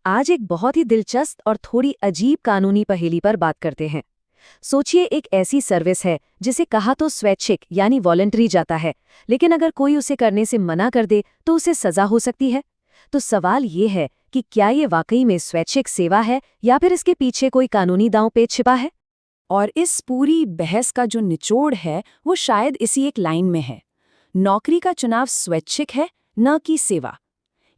आज एक बहुत ही दिलचस्प और थोड़ी अजीब कानूनी पहेली पर बात करते हैं। सोचिए, एक ऐसी सर्विस है जिसे कहा तो स्वैच्छिक यानी वॉलंटरी जाता है, लेकिन अगर कोई उसे करने से मना कर दे तो उसे सजा हो सकती है। तो सवाल ये है कि क्या ये वाकई में स्वैच्छिक सेवा है या फिर इसके पीछे कोई कानूनी दांव-पेच छिपा है? और इस पूरी बहस का जो निचोड़ है वो शायद इसी एक लाइन में है। नौकरी का चुनाव स्वैच्छिक है, न कि सेवा।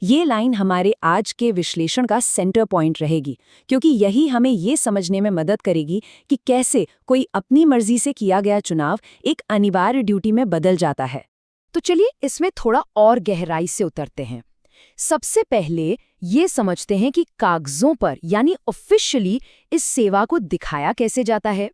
ये लाइन हमारे आज के विश्लेषण का सेंटर पॉइंट रहेगी, क्योंकि यही हमें ये समझने में मदद करेगी कि कैसे कोई अपनी मर्जी से किया गया चुनाव एक अनिवार्य ड्यूटी में बदल जाता है। तो चलिए इसमें थोड़ा और गहराई से उतरते हैं। सबसे पहले ये समझते हैं कि कागजों पर यानी ऑफिशियली इस सेवा को दिखाया कैसे जाता है।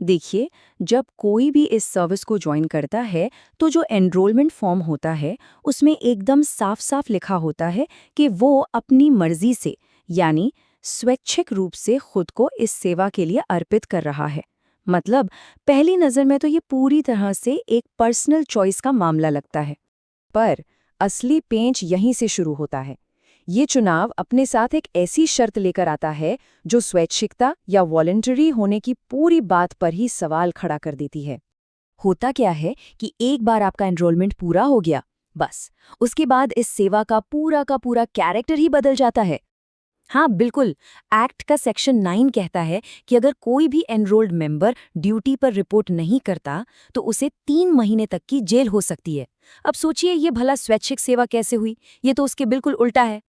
देखिए, जब कोई भी इस सर्विस को ज्वाइन करता है तो जो एनरोलमेंट फॉर्म होता है उसमें एकदम साफ साफ लिखा होता है कि वो अपनी मर्जी से यानी स्वैच्छिक रूप से खुद को इस सेवा के लिए अर्पित कर रहा है। मतलब पहली नज़र में तो ये पूरी तरह से एक पर्सनल चॉइस का मामला लगता है, पर असली पेंच यहीं से शुरू होता है। ये चुनाव अपने साथ एक ऐसी शर्त लेकर आता है जो स्वैच्छिकता या वॉलंटरी होने की पूरी बात पर ही सवाल खड़ा कर देती है। होता क्या है कि एक बार आपका एनरोलमेंट पूरा हो गया, बस उसके बाद इस सेवा का पूरा कैरेक्टर ही बदल जाता है। हाँ बिल्कुल, एक्ट का सेक्शन 9 कहता है कि अगर कोई भी एनरोल्ड मेंबर ड्यूटी पर रिपोर्ट नहीं करता तो उसे 3 महीने तक की जेल हो सकती है। अब सोचिए, ये भला स्वैच्छिक सेवा कैसे हुई? ये तो उसके बिल्कुल उल्टा है।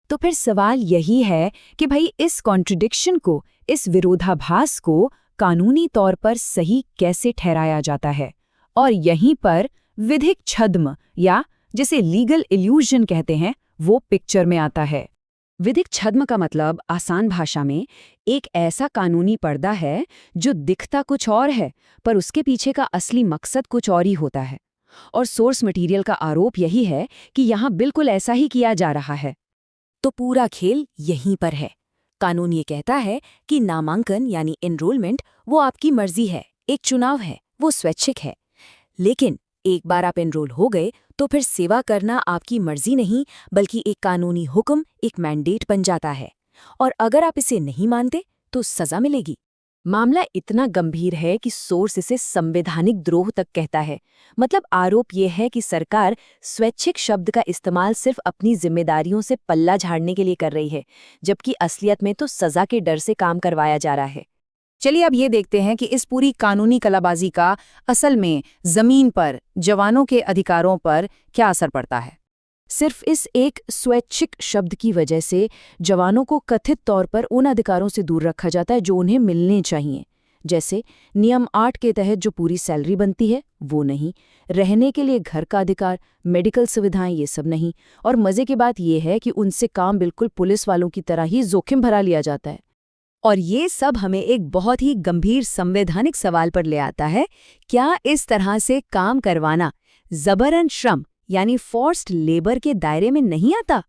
तो फिर सवाल यही है कि भाई इस कॉन्ट्रडिक्शन को, इस विरोधाभास को कानूनी तौर पर सही कैसे ठहराया जाता है? और यहीं पर विधिक छद्म या जिसे लीगल इल्यूजन कहते हैं वो पिक्चर में आता है। विधिक छद्म का मतलब आसान भाषा में एक ऐसा कानूनी पर्दा है जो दिखता कुछ और है पर उसके पीछे का असली मकसद कुछ और ही होता है। और सोर्स मटेरियल का आरोप यही है कि यहाँ बिल्कुल ऐसा ही किया जा रहा है। तो पूरा खेल यहीं पर है। कानून ये कहता है कि नामांकन यानी एनरोलमेंट वो आपकी मर्जी है, एक चुनाव है, वो स्वैच्छिक है। लेकिन एक बार आप एनरोल हो गए तो फिर सेवा करना आपकी मर्जी नहीं बल्कि एक कानूनी हुक्म, एक मैंडेट बन जाता है। और अगर आप इसे नहीं मानते तो सजा मिलेगी। मामला इतना गंभीर है कि सोर्स इसे संवैधानिक द्रोह तक कहता है। मतलब आरोप ये है कि सरकार स्वैच्छिक शब्द का इस्तेमाल सिर्फ अपनी जिम्मेदारियों से पल्ला झाड़ने के लिए कर रही है, जबकि असलियत में तो सजा के डर से काम करवाया जा रहा है। चलिए अब ये देखते हैं कि इस पूरी कानूनी कलाबाजी का असल में जमीन पर जवानों के अधिकारों पर क्या असर पड़ता है। सिर्फ इस एक स्वैच्छिक शब्द की वजह से जवानों को कथित तौर पर उन अधिकारों से दूर रखा जाता है जो उन्हें मिलने चाहिए, जैसे नियम 8 के तहत जो पूरी सैलरी बनती है वो नहीं, रहने के लिए घर का अधिकार, मेडिकल सुविधाएं, ये सब नहीं। और मजे की बात यह है कि उनसे काम बिल्कुल पुलिस वालों की तरह ही जोखिम भरा लिया जाता है। और ये सब हमें एक बहुत ही गंभीर संवैधानिक सवाल पर ले आता है, क्या इस तरह से काम करवाना जबरन श्रम यानी फोर्स्ड लेबर के दायरे में नहीं आता?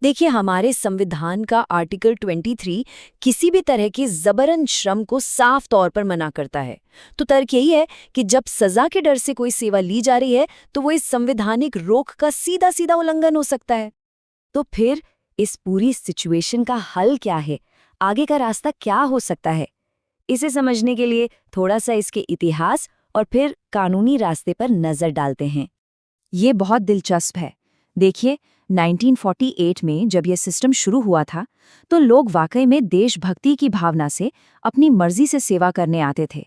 देखिए, हमारे संविधान का आर्टिकल 23 किसी भी तरह के जबरन श्रम को साफ तौर पर मना करता है। तो तर्क यही है कि जब सजा के डर से कोई सेवा ली जा रही है तो वो इस संवैधानिक रोक का सीधा सीधा उल्लंघन हो सकता है। तो फिर इस पूरी सिचुएशन का हल क्या है? आगे का रास्ता क्या हो सकता है? इसे समझने के लिए थोड़ा सा इसके इतिहास और फिर कानूनी रास्ते पर नजर डालते हैं। ये बहुत दिलचस्प है। देखिए, 1948 में जब यह सिस्टम शुरू हुआ था तो लोग वाकई में देशभक्ति की भावना से अपनी मर्जी से सेवा करने आते थे।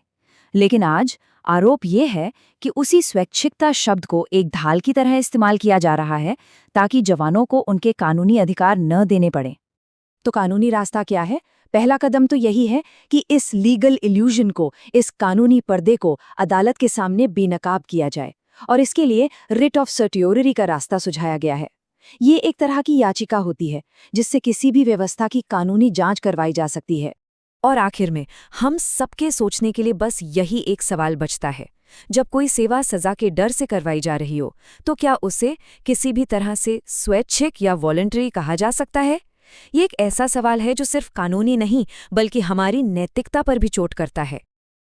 लेकिन आज आरोप ये है कि उसी स्वैच्छिकता शब्द को एक ढाल की तरह इस्तेमाल किया जा रहा है ताकि जवानों को उनके कानूनी अधिकार न देने पड़े। तो कानूनी रास्ता क्या है? पहला कदम तो यही है कि इस लीगल इल्यूजन को, इस कानूनी पर्दे को अदालत के सामने बेनकाब किया जाए, और इसके लिए रिट ऑफ सर्टियोरिटी का रास्ता सुझाया गया है। ये एक तरह की याचिका होती है जिससे किसी भी व्यवस्था की कानूनी जांच करवाई जा सकती है। और आखिर में हम सबके सोचने के लिए बस यही एक सवाल बचता है, जब कोई सेवा सजा के डर से करवाई जा रही हो तो क्या उसे किसी भी तरह से स्वैच्छिक या वॉलंटरी कहा जा सकता है? ये एक ऐसा सवाल है जो सिर्फ कानूनी नहीं बल्कि हमारी नैतिकता पर भी चोट करता है।